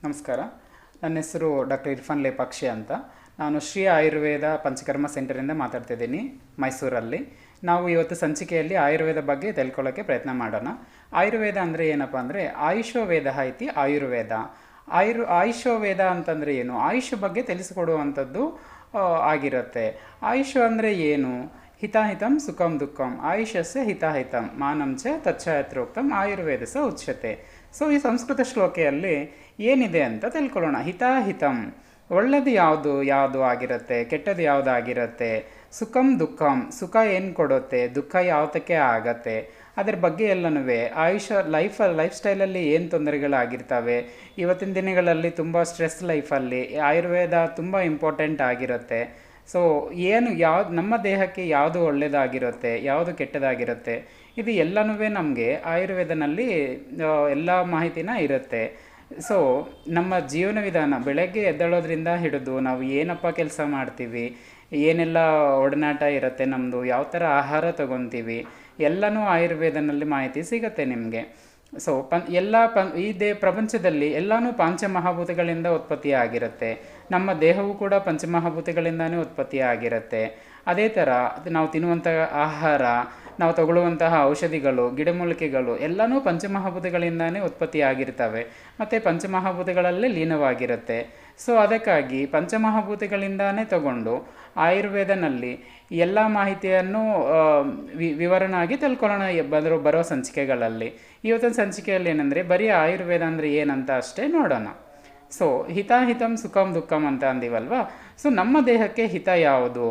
ನಮಸ್ಕಾರ. ನನ್ನ ಹೆಸರು ಡಾಕ್ಟರ್ ಇರ್ಫಾನ್ ಲೇಪಾಕ್ಷಿ ಅಂತ. ನಾನು ಶ್ರೀ ಆಯುರ್ವೇದ ಪಂಚಕರ್ಮ ಸೆಂಟರಿಂದ ಮಾತಾಡ್ತಿದ್ದೀನಿ, ಮೈಸೂರಲ್ಲಿ. ನಾವು ಇವತ್ತು ಸಂಚಿಕೆಯಲ್ಲಿ ಆಯುರ್ವೇದ ಬಗ್ಗೆ ತಿಳ್ಕೊಳ್ಳೋಕ್ಕೆ ಪ್ರಯತ್ನ ಮಾಡೋಣ. ಆಯುರ್ವೇದ ಅಂದರೆ ಏನಪ್ಪ ಅಂದರೆ ಆಯುಷೋ ವೇದ ಇತಿ ಆಯುರ್ವೇದ. ಆಯುಷೋ ವೇದ ಅಂತಂದರೆ ಏನು? ಆಯುಷ್ ಬಗ್ಗೆ ತಿಳಿಸಿಕೊಡುವಂಥದ್ದು ಆಗಿರುತ್ತೆ. ಆಯುಷ್ ಅಂದರೆ ಏನು? ಹಿತಾಹಿತಂ ಸುಖಂ ದುಃಖಂ ಆಯುಷಸ್ಯ ಹಿತಾಹಿತಂ ಮಾನಂಚ ತಚ್ಛಾಯತ್ರೋಕ್ತಂ ಆಯುರ್ವೇದಸ ಉಚ್ಯತೆ. ಸೊ ಈ ಸಂಸ್ಕೃತ ಶ್ಲೋಕೆಯಲ್ಲಿ ಏನಿದೆ ಅಂತ ತಿಳ್ಕೊಳ್ಳೋಣ. ಹಿತಾಹಿತಂ ಒಳ್ಳೆಯದು ಯಾವುದು ಆಗಿರುತ್ತೆ, ಕೆಟ್ಟದ್ದು ಯಾವುದು ಆಗಿರುತ್ತೆ. ಸುಖಂ ದುಃಖಂ ಸುಖ ಏನು ಕೊಡುತ್ತೆ, ದುಃಖ ಯಾವತ್ತಕ್ಕೆ ಆಗತ್ತೆ, ಅದ್ರ ಬಗ್ಗೆ ಎಲ್ಲನೂ ಲೈಫ್ ಸ್ಟೈಲಲ್ಲಿ ಏನು ತೊಂದರೆಗಳಾಗಿರ್ತವೆ. ಇವತ್ತಿನ ದಿನಗಳಲ್ಲಿ ತುಂಬ ಸ್ಟ್ರೆಸ್ ಲೈಫಲ್ಲಿ ಆಯುರ್ವೇದ ತುಂಬ ಇಂಪಾರ್ಟೆಂಟ್ ಆಗಿರುತ್ತೆ. ಸೊ ನಮ್ಮ ದೇಹಕ್ಕೆ ಯಾವುದು ಒಳ್ಳೆಯದಾಗಿರುತ್ತೆ, ಯಾವುದು ಕೆಟ್ಟದಾಗಿರುತ್ತೆ, ಇದು ಎಲ್ಲನೂ ನಮಗೆ ಆಯುರ್ವೇದನಲ್ಲಿ ಎಲ್ಲ ಮಾಹಿತಿನ ಇರುತ್ತೆ. ಸೊ ನಮ್ಮ ಜೀವನ ವಿಧಾನ ಬೆಳಗ್ಗೆ ಎದ್ದೇಳೋದ್ರಿಂದ ಹಿಡಿದು ನಾವು ಏನಪ್ಪ ಕೆಲಸ ಮಾಡ್ತೀವಿ, ಏನೆಲ್ಲ ಒಡನಾಟ ಇರುತ್ತೆ ನಮ್ಮದು, ಯಾವ ಥರ ಆಹಾರ ತಗೊತೀವಿ, ಎಲ್ಲನೂ ಆಯುರ್ವೇದನಲ್ಲಿ ಮಾಹಿತಿ ಸಿಗುತ್ತೆ ನಿಮಗೆ. ಸೊ ಪ್ರಪಂಚದಲ್ಲಿ ಎಲ್ಲನೂ ಪಂಚಮಹಾಭೂತಗಳಿಂದ ಉತ್ಪತ್ತಿ ಆಗಿರುತ್ತೆ. ನಮ್ಮ ದೇಹವು ಕೂಡ ಪಂಚಮಹಾಭೂತಗಳಿಂದನೇ ಉತ್ಪತ್ತಿ ಆಗಿರುತ್ತೆ. ಅದೇ ಥರ ನಾವು ತಿನ್ನುವಂಥ ಆಹಾರ, ನಾವು ತಗೊಳ್ಳುವಂತಹ ಔಷಧಿಗಳು, ಗಿಡಮೂಲಿಕೆಗಳು ಎಲ್ಲನೂ ಪಂಚಮಹಾಭೂತಗಳಿಂದನೇ ಉತ್ಪತ್ತಿ ಆಗಿರ್ತವೆ ಮತ್ತು ಪಂಚಮಹಾಭೂತಗಳಲ್ಲೇ ಲೀನವಾಗಿರುತ್ತೆ. ಸೊ ಅದಕ್ಕಾಗಿ ಪಂಚಮಹಾಭೂತಗಳಿಂದಾನೇ ತಗೊಂಡು ಆಯುರ್ವೇದನಲ್ಲಿ ಎಲ್ಲ ಮಾಹಿತಿಯನ್ನು ವಿವರಣಾಗಿ ತಿಳ್ಕೊಳ್ಳೋಣ ಬರೋ ಸಂಚಿಕೆಗಳಲ್ಲಿ. ಇವತ್ತಿನ ಸಂಚಿಕೆಯಲ್ಲಿ ಏನಂದರೆ ಬರೀ ಆಯುರ್ವೇದ ಅಂದರೆ ಏನಂತ ಅಷ್ಟೇ ನೋಡೋಣ. ಸೊ ಹಿತಾಹಿತಂ ಸುಖಂ ದುಃಖಂ ಅಂತ ಅಂದಿವಲ್ವಾ. ಸೊ ನಮ್ಮ ದೇಹಕ್ಕೆ ಹಿತ ಯಾವುದು,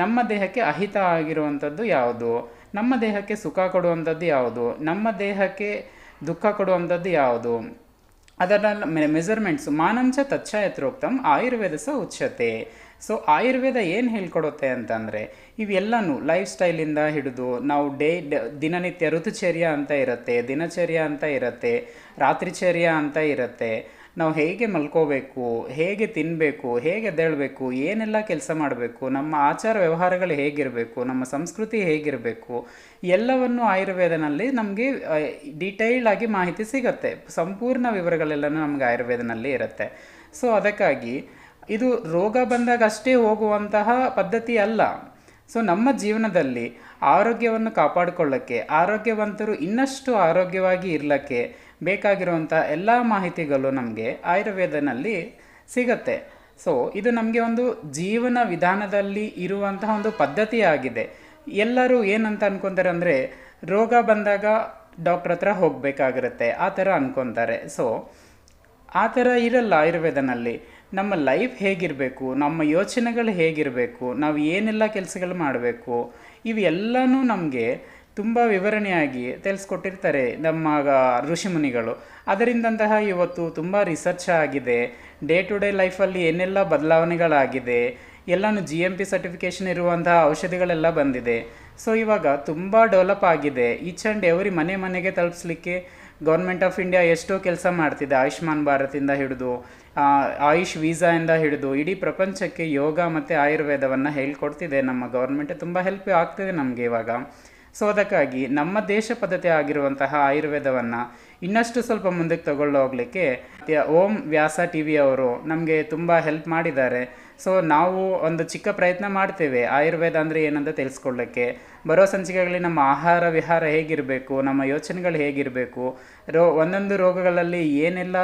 ನಮ್ಮ ದೇಹಕ್ಕೆ ಅಹಿತ ಆಗಿರುವಂಥದ್ದು ಯಾವುದು, ನಮ್ಮ ದೇಹಕ್ಕೆ ಸುಖ ಕೊಡುವಂಥದ್ದು ಯಾವುದು, ನಮ್ಮ ದೇಹಕ್ಕೆ ದುಃಖ ಕೊಡುವಂಥದ್ದು ಯಾವುದು, ಅದರ ಮೆಜರ್ಮೆಂಟ್ಸು ಮಾನಂಚ ತಚ್ಛಾಯತ್ರೋಕ್ತಂ ಆಯುರ್ವೇದಸ ಉಚ್ಯತೆ. ಸೊ ಆಯುರ್ವೇದ ಏನು ಹೇಳ್ಕೊಡುತ್ತೆ ಅಂತಂದರೆ ಇವೆಲ್ಲನೂ ಲೈಫ್ ಸ್ಟೈಲಿಂದ ಹಿಡಿದು ನಾವು ದಿನನಿತ್ಯ ಋತುಚರ್ಯ ಅಂತ ಇರುತ್ತೆ, ದಿನಚರ್ಯ ಅಂತ ಇರುತ್ತೆ, ರಾತ್ರಿಚರ್ಯ ಅಂತ ಇರುತ್ತೆ. ನಾವು ಹೇಗೆ ಮಲ್ಕೋಬೇಕು, ಹೇಗೆ ತಿನ್ನಬೇಕು, ಹೇಗೆ ಎದ್ದೇಳಬೇಕು, ಏನೆಲ್ಲ ಕೆಲಸ ಮಾಡಬೇಕು, ನಮ್ಮ ಆಚಾರ ವ್ಯವಹಾರಗಳು ಹೇಗಿರಬೇಕು, ನಮ್ಮ ಸಂಸ್ಕೃತಿ ಹೇಗಿರಬೇಕು, ಎಲ್ಲವನ್ನು ಆಯುರ್ವೇದನಲ್ಲಿ ನಮಗೆ ಡೀಟೇಲ್ಡ್ ಆಗಿ ಮಾಹಿತಿ ಸಿಗುತ್ತೆ. ಸಂಪೂರ್ಣ ವಿವರಗಳೆಲ್ಲನೂ ನಮಗೆ ಆಯುರ್ವೇದನಲ್ಲಿ ಇರುತ್ತೆ. ಸೊ ಅದಕ್ಕಾಗಿ ಇದು ರೋಗ ಬಂದಾಗ ಅಷ್ಟೇ ಹೋಗುವಂತಹ ಪದ್ಧತಿ ಅಲ್ಲ. ಸೊ ನಮ್ಮ ಜೀವನದಲ್ಲಿ ಆರೋಗ್ಯವನ್ನು ಕಾಪಾಡಿಕೊಳ್ಳೋಕ್ಕೆ, ಆರೋಗ್ಯವಂತರು ಇನ್ನಷ್ಟು ಆರೋಗ್ಯವಾಗಿ ಇರಲಿಕ್ಕೆ ಬೇಕಾಗಿರುವಂಥ ಎಲ್ಲ ಮಾಹಿತಿಗಳು ನಮಗೆ ಆಯುರ್ವೇದನಲ್ಲಿ ಸಿಗತ್ತೆ. ಸೊ ಇದು ನಮಗೆ ಒಂದು ಜೀವನ ವಿಧಾನದಲ್ಲಿ ಇರುವಂತಹ ಒಂದು ಪದ್ಧತಿ ಆಗಿದೆ. ಎಲ್ಲರೂ ಏನಂತ ಅನ್ಕೊತಾರೆ ಅಂದರೆ ರೋಗ ಬಂದಾಗ ಡಾಕ್ಟ್ರ್ ಹತ್ರ ಹೋಗಬೇಕಾಗಿರುತ್ತೆ, ಆ ಥರ ಅನ್ಕೊತಾರೆ. ಸೊ ಆ ಥರ ಇರಲ್ಲ ಆಯುರ್ವೇದನಲ್ಲಿ. ನಮ್ಮ ಲೈಫ್ ಹೇಗಿರಬೇಕು, ನಮ್ಮ ಯೋಚನೆಗಳು ಹೇಗಿರಬೇಕು, ನಾವು ಏನೆಲ್ಲ ಕೆಲಸಗಳು ಮಾಡಬೇಕು, ಇವೆಲ್ಲನೂ ನಮಗೆ ತುಂಬ ವಿವರಣೆಯಾಗಿ ತಿಳಿಸ್ಕೊಟ್ಟಿರ್ತಾರೆ ನಮ್ಮ ಋಷಿಮುನಿಗಳು. ಅದರಿಂದಂತಹ ಇವತ್ತು ತುಂಬ ರಿಸರ್ಚ್ ಆಗಿದೆ. ಡೇ ಟು ಡೇ ಲೈಫಲ್ಲಿ ಏನೆಲ್ಲ ಬದಲಾವಣೆಗಳಾಗಿದೆ, ಎಲ್ಲನೂ GMP ಸರ್ಟಿಫಿಕೇಷನ್ ಇರುವಂತಹ ಔಷಧಿಗಳೆಲ್ಲ ಬಂದಿದೆ. ಸೊ ಇವಾಗ ತುಂಬ ಡೆವಲಪ್ ಆಗಿದೆ. ಈಚ್ ಆ್ಯಂಡ್ ಎವ್ರಿ ಮನೆಗೆ ತಲುಪಿಸ್ಲಿಕ್ಕೆ ಗೌರ್ಮೆಂಟ್ ಆಫ್ ಇಂಡಿಯಾ ಎಷ್ಟೋ ಕೆಲಸ ಮಾಡ್ತಿದೆ. ಆಯುಷ್ಮಾನ್ ಭಾರತಿಂದ ಹಿಡಿದು ಆಯುಷ್ ವೀಸಾಯಿಂದ ಹಿಡಿದು ಇಡೀ ಪ್ರಪಂಚಕ್ಕೆ ಯೋಗ ಮತ್ತು ಆಯುರ್ವೇದವನ್ನು ಹೇಳ್ಕೊಡ್ತಿದೆ. ನಮ್ಮ ಗೌರ್ಮೆಂಟ್ ತುಂಬ ಹೆಲ್ಪ್ ಆಗ್ತಿದೆ ನಮಗೆ ಇವಾಗ. ಸೊ ಅದಕ್ಕಾಗಿ ನಮ್ಮ ದೇಶ ಪದ್ಧತಿ ಆಗಿರುವಂತಹ ಆಯುರ್ವೇದವನ್ನು ಇನ್ನಷ್ಟು ಸ್ವಲ್ಪ ಮುಂದಕ್ಕೆ ತಗೊಳ್ಳೋಗ್ಲಿಕ್ಕೆ ಓಂ ವ್ಯಾಸ TV ಅವರು ನಮಗೆ ತುಂಬ ಹೆಲ್ಪ್ ಮಾಡಿದ್ದಾರೆ. ಸೊ ನಾವು ಒಂದು ಚಿಕ್ಕ ಪ್ರಯತ್ನ ಮಾಡ್ತೇವೆ ಆಯುರ್ವೇದ ಅಂದರೆ ಏನಂತ ತಿಳಿಸ್ಕೊಳ್ಳೋಕ್ಕೆ. ಬರೋ ಸಂಚಿಕೆಗಳಲ್ಲಿ ನಮ್ಮ ಆಹಾರ ವಿಹಾರ ಹೇಗಿರಬೇಕು, ನಮ್ಮ ಯೋಚನೆಗಳು ಹೇಗಿರಬೇಕು, ಒಂದೊಂದು ರೋಗಗಳಲ್ಲಿ ಏನೆಲ್ಲ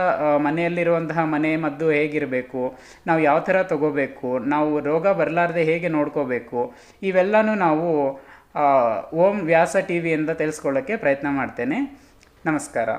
ಮನೆಯಲ್ಲಿರುವಂತಹ ಮನೆ ಮದ್ದು ಹೇಗಿರಬೇಕು, ನಾವು ಯಾವ ಥರ ತಗೋಬೇಕು, ನಾವು ರೋಗ ಬರಲಾರ್ದೆ ಹೇಗೆ ನೋಡ್ಕೋಬೇಕು, ಇವೆಲ್ಲನೂ ನಾವು ಓಂ ವ್ಯಾಸ TV ಅಂತ ತಿಳಿಸ್ಕೊಳ್ಳೋಕ್ಕೆ ಪ್ರಯತ್ನ ಮಾಡ್ತೇನೆ. ನಮಸ್ಕಾರ.